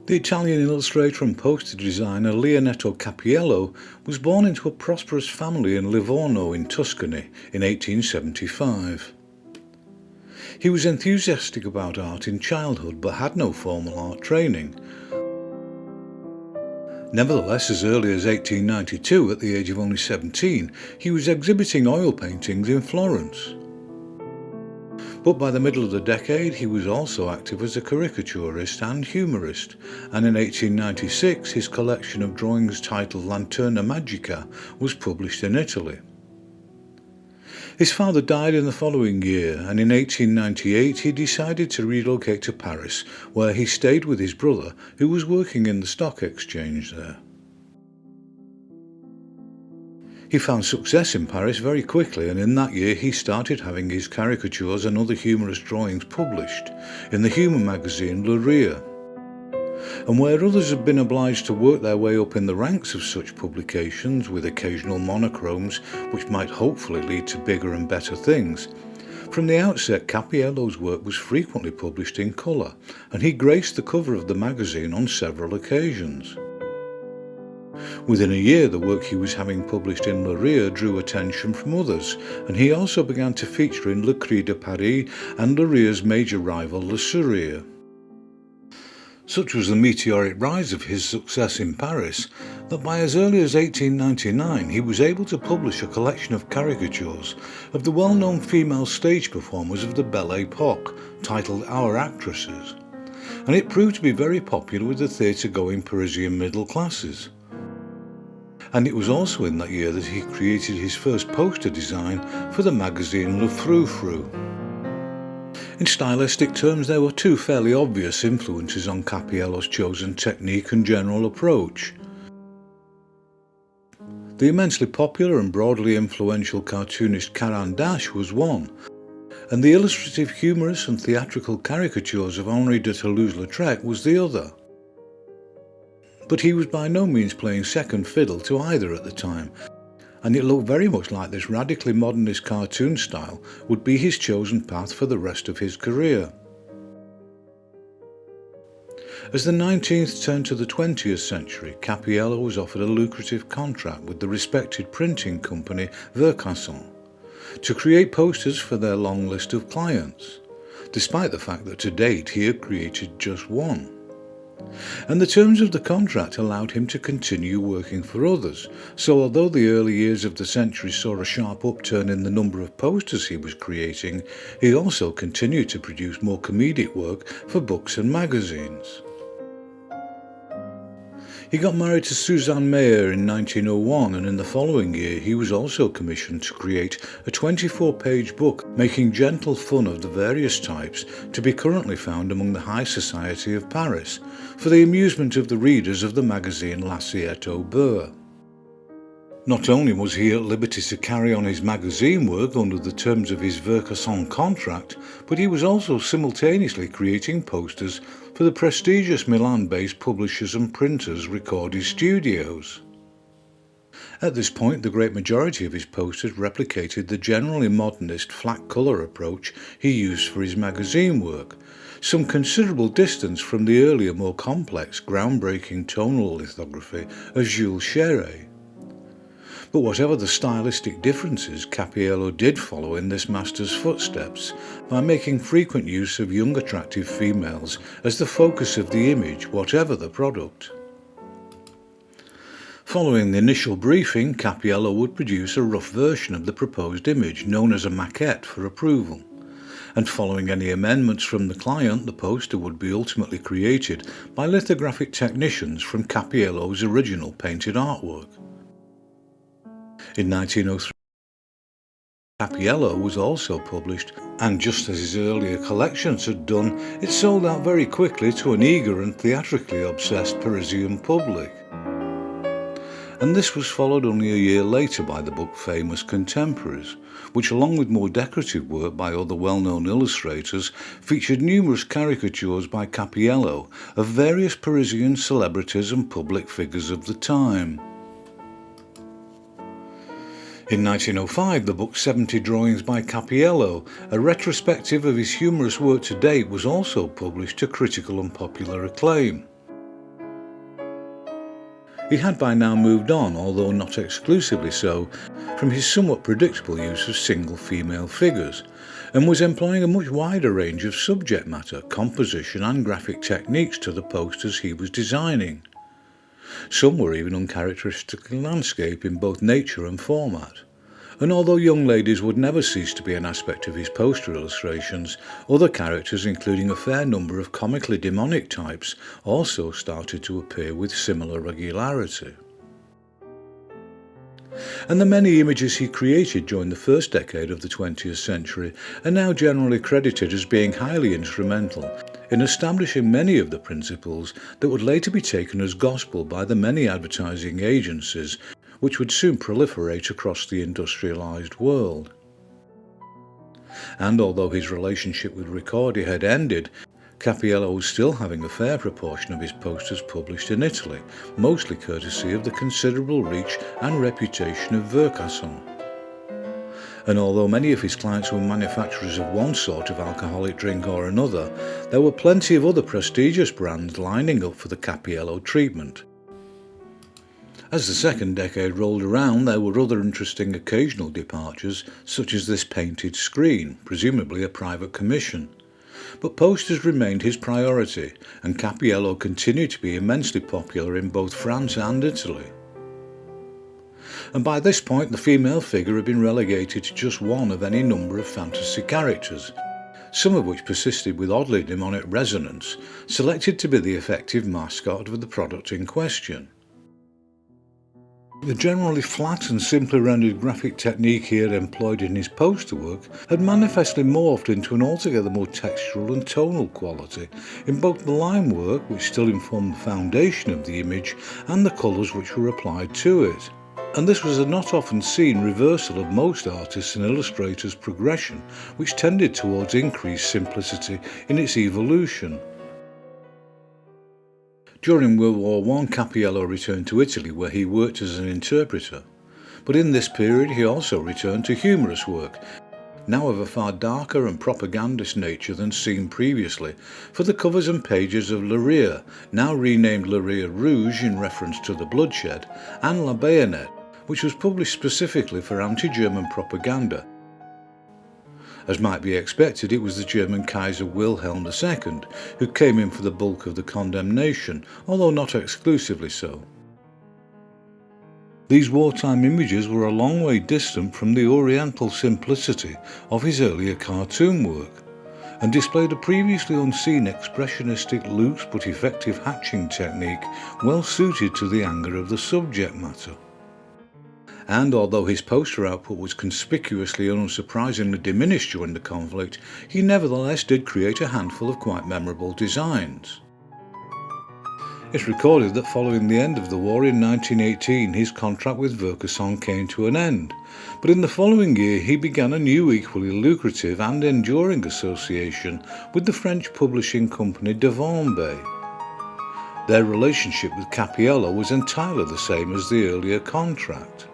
The Italian illustrator and poster designer Leonetto Cappiello was born into a prosperous family in Livorno in Tuscany in 1875. He was enthusiastic about art in childhood but had no formal art training. Nevertheless, as early as 1892, at the age of only 17, he was exhibiting oil paintings in Florence. But by the middle of the decade, he was also active as a caricaturist and humorist, and in 1896 his collection of drawings titled Lanterna Magica was published in Italy. His father died in the following year, and in 1898 he decided to relocate to Paris, where he stayed with his brother, who was working in the stock exchange there. He found success in Paris very quickly, and in that year he started having his caricatures and other humorous drawings published in the humour magazine Le Rire. And where others had been obliged to work their way up in the ranks of such publications with occasional monochromes which might hopefully lead to bigger and better things, from the outset Cappiello's work was frequently published in colour, and he graced the cover of the magazine on several occasions. Within a year, the work he was having published in Le Rire drew attention from others, and he also began to feature in Le Cri de Paris and Le Rire's major rival Le Sourire. Such was the meteoric rise of his success in Paris that by as early as 1899 he was able to publish a collection of caricatures of the well-known female stage performers of the Belle Époque, titled Our Actresses, and it proved to be very popular with the theatre-going Parisian middle classes. And it was also in that year that he created his first poster design for the magazine Le Frou-Frou. In stylistic terms, there were two fairly obvious influences on Cappiello's chosen technique and general approach. The immensely popular and broadly influential cartoonist Caran d'Ache was one, and the illustrative, humorous and theatrical caricatures of Henri de Toulouse-Lautrec was the other. But he was by no means playing second fiddle to either at the time, and it looked very much like this radically modernist cartoon style would be his chosen path for the rest of his career. As the 19th turned to the 20th century, Cappiello was offered a lucrative contract with the respected printing company Vercasson to create posters for their long list of clients, despite the fact that to date he had created just one. And the terms of the contract allowed him to continue working for others, so although the early years of the century saw a sharp upturn in the number of posters he was creating, he also continued to produce more comedic work for books and magazines. He got married to Suzanne Meyer in 1901, and in the following year he was also commissioned to create a 24-page book making gentle fun of the various types to be currently found among the high society of Paris, for the amusement of the readers of the magazine L'Assiette au Beurre. Not only was he at liberty to carry on his magazine work under the terms of his Vercasson contract, but he was also simultaneously creating posters for the prestigious Milan-based publishers and printers Ricordi Studios. At this point, the great majority of his posters replicated the generally modernist flat colour approach he used for his magazine work, some considerable distance from the earlier, more complex, groundbreaking tonal lithography of Jules Chéret. But whatever the stylistic differences, Cappiello did follow in this master's footsteps by making frequent use of young attractive females as the focus of the image, whatever the product. Following the initial briefing, Cappiello would produce a rough version of the proposed image, known as a maquette, for approval. And following any amendments from the client, the poster would be ultimately created by lithographic technicians from Cappiello's original painted artwork. In 1903, Cappiello was also published, and just as his earlier collections had done, it sold out very quickly to an eager and theatrically obsessed Parisian public. And this was followed only a year later by the book Famous Contemporaries, which along with more decorative work by other well-known illustrators, featured numerous caricatures by Cappiello of various Parisian celebrities and public figures of the time. In 1905, the book 70 Drawings by Cappiello, a retrospective of his humorous work to date, was also published to critical and popular acclaim. He had by now moved on, although not exclusively so, from his somewhat predictable use of single female figures, and was employing a much wider range of subject matter, composition and graphic techniques to the posters he was designing. Some were even uncharacteristically landscape in both nature and format. And although young ladies would never cease to be an aspect of his poster illustrations, other characters, including a fair number of comically demonic types, also started to appear with similar regularity. And the many images he created during the first decade of the 20th century are now generally credited as being highly instrumental in establishing many of the principles that would later be taken as gospel by the many advertising agencies which would soon proliferate across the industrialised world. And although his relationship with Ricordi had ended, Cappiello was still having a fair proportion of his posters published in Italy, mostly courtesy of the considerable reach and reputation of Vercasson. And although many of his clients were manufacturers of one sort of alcoholic drink or another, there were plenty of other prestigious brands lining up for the Cappiello treatment. As the second decade rolled around, there were other interesting occasional departures, such as this painted screen, presumably a private commission. But posters remained his priority, and Cappiello continued to be immensely popular in both France and Italy. And by this point the female figure had been relegated to just one of any number of fantasy characters, some of which persisted with oddly demonic resonance, selected to be the effective mascot of the product in question. The generally flat and simply rendered graphic technique he had employed in his poster work had manifestly morphed into an altogether more textural and tonal quality in both the line work, which still informed the foundation of the image, and the colours which were applied to it. And this was a not often seen reversal of most artists and illustrators' progression, which tended towards increased simplicity in its evolution. During World War I, Cappiello returned to Italy, where he worked as an interpreter. But in this period he also returned to humorous work, now of a far darker and propagandist nature than seen previously, for the covers and pages of Le Rire, now renamed Le Rire Rouge in reference to the bloodshed, and La Baïonnette, which was published specifically for anti-German propaganda. As might be expected, it was the German Kaiser Wilhelm II who came in for the bulk of the condemnation, although not exclusively so. These wartime images were a long way distant from the oriental simplicity of his earlier cartoon work, and displayed a previously unseen expressionistic, loose but effective hatching technique well suited to the anger of the subject matter. And although his poster output was conspicuously and unsurprisingly diminished during the conflict, he nevertheless did create a handful of quite memorable designs. It's recorded that following the end of the war in 1918, his contract with Vercasson came to an end, but in the following year he began a new equally lucrative and enduring association with the French publishing company Devambez. Their relationship with Cappiello was entirely the same as the earlier contract.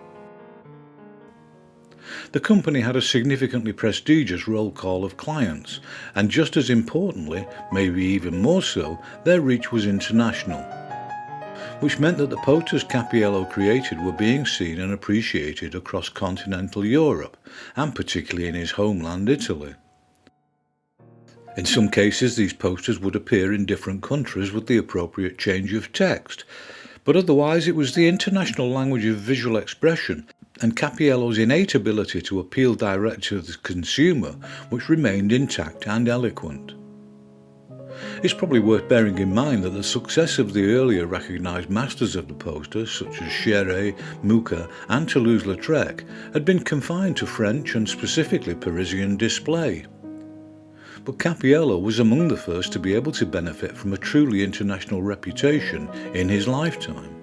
The company had a significantly prestigious roll call of clients, and just as importantly, maybe even more so, their reach was international, which meant that the posters Cappiello created were being seen and appreciated across continental Europe, and particularly in his homeland Italy. In some cases these posters would appear in different countries with the appropriate change of text, but otherwise it was the international language of visual expression and Cappiello's innate ability to appeal directly to the consumer which remained intact and eloquent. It's probably worth bearing in mind that the success of the earlier recognised masters of the poster, such as Chéret, Mucha and Toulouse-Lautrec, had been confined to French and specifically Parisian display. But Cappiello was among the first to be able to benefit from a truly international reputation in his lifetime.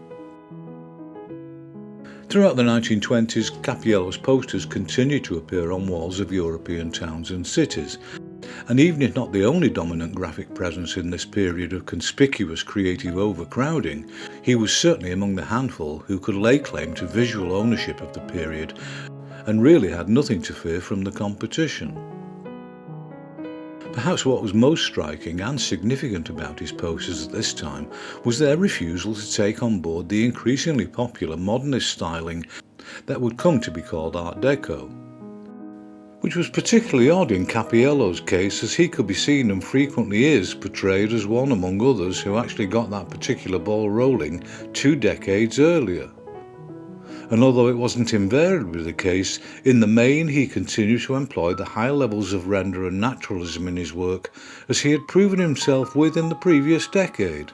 Throughout the 1920s, Cappiello's posters continued to appear on walls of European towns and cities, and even if not the only dominant graphic presence in this period of conspicuous creative overcrowding, he was certainly among the handful who could lay claim to visual ownership of the period and really had nothing to fear from the competition. Perhaps what was most striking and significant about his posters at this time was their refusal to take on board the increasingly popular modernist styling that would come to be called Art Deco, which was particularly odd in Cappiello's case, as he could be seen and frequently is portrayed as one among others who actually got that particular ball rolling 2 decades earlier. And although it wasn't invariably the case, in the main he continued to employ the high levels of render and naturalism in his work as he had proven himself with in the previous decade.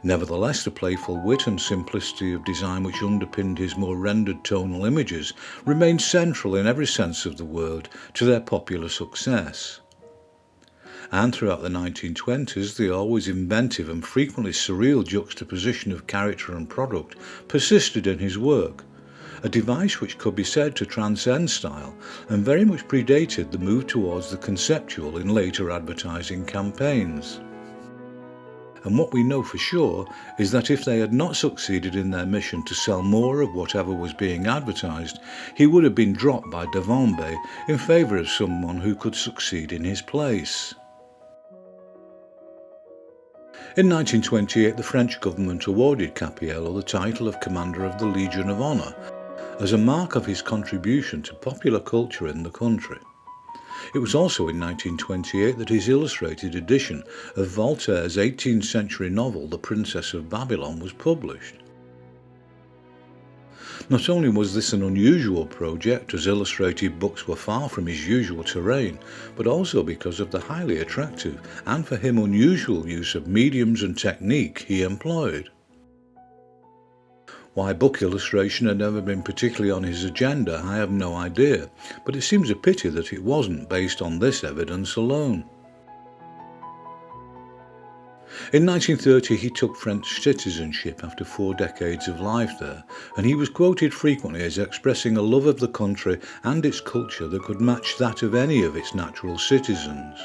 Nevertheless, the playful wit and simplicity of design which underpinned his more rendered tonal images remained central in every sense of the word to their popular success. And throughout the 1920s, the always inventive and frequently surreal juxtaposition of character and product persisted in his work, a device which could be said to transcend style and very much predated the move towards the conceptual in later advertising campaigns. And what we know for sure is that if they had not succeeded in their mission to sell more of whatever was being advertised, he would have been dropped by Devambez in favour of someone who could succeed in his place. In 1928, the French government awarded Cappiello the title of Commander of the Legion of Honour as a mark of his contribution to popular culture in the country. It was also in 1928 that his illustrated edition of Voltaire's 18th century novel The Princess of Babylon was published. Not only was this an unusual project, as illustrated books were far from his usual terrain, but also because of the highly attractive and for him unusual use of mediums and technique he employed. Why book illustration had never been particularly on his agenda, I have no idea, but it seems a pity that it wasn't based on this evidence alone. In 1930 he took French citizenship after 4 decades of life there, and he was quoted frequently as expressing a love of the country and its culture that could match that of any of its natural citizens.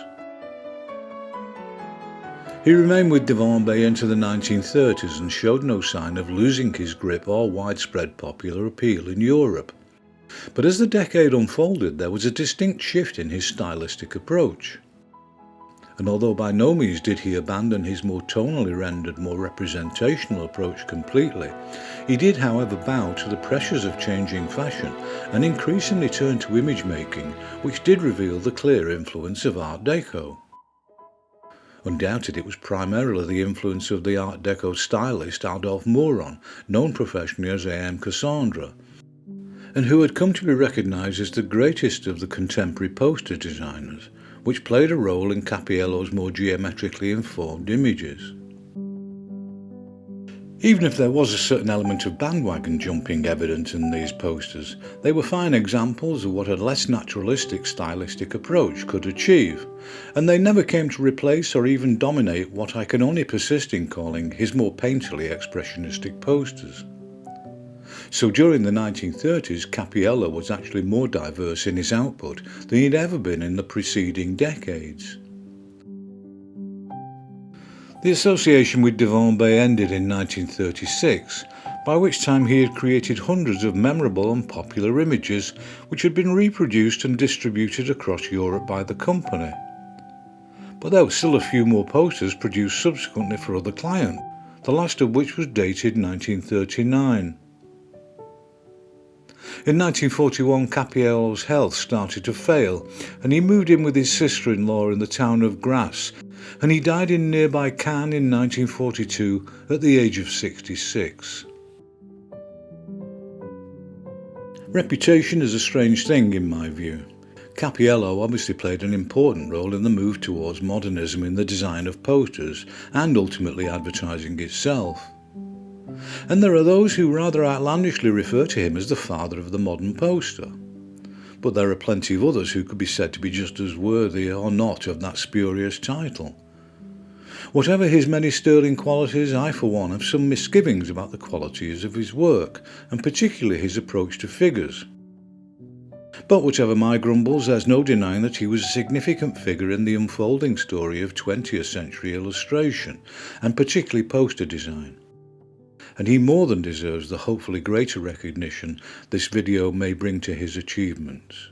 He remained with Devambez into the 1930s and showed no sign of losing his grip or widespread popular appeal in Europe. But as the decade unfolded, there was a distinct shift in his stylistic approach. And although by no means did he abandon his more tonally rendered, more representational approach completely, he did however bow to the pressures of changing fashion and increasingly turn to image making, which did reveal the clear influence of Art Deco. Undoubted it was primarily the influence of the Art Deco stylist Adolphe Meuron, known professionally as A.M. Cassandra, and who had come to be recognised as the greatest of the contemporary poster designers, which played a role in Cappiello's more geometrically informed images. Even if there was a certain element of bandwagon jumping evident in these posters, they were fine examples of what a less naturalistic stylistic approach could achieve, and they never came to replace or even dominate what I can only persist in calling his more painterly expressionistic posters. So during the 1930s, Cappiello was actually more diverse in his output than he'd ever been in the preceding decades. The association with Devambez ended in 1936, by which time he had created hundreds of memorable and popular images which had been reproduced and distributed across Europe by the company. But there were still a few more posters produced subsequently for other clients, the last of which was dated 1939. In 1941, Cappiello's health started to fail, and he moved in with his sister-in-law in the town of Grasse, and he died in nearby Cannes in 1942 at the age of 66. Reputation is a strange thing in my view. Cappiello obviously played an important role in the move towards modernism in the design of posters, and ultimately advertising itself. And there are those who rather outlandishly refer to him as the father of the modern poster. But there are plenty of others who could be said to be just as worthy or not of that spurious title. Whatever his many sterling qualities, I for one have some misgivings about the qualities of his work, and particularly his approach to figures. But whatever my grumbles, there's no denying that he was a significant figure in the unfolding story of 20th century illustration, and particularly poster design. And he more than deserves the hopefully greater recognition this video may bring to his achievements.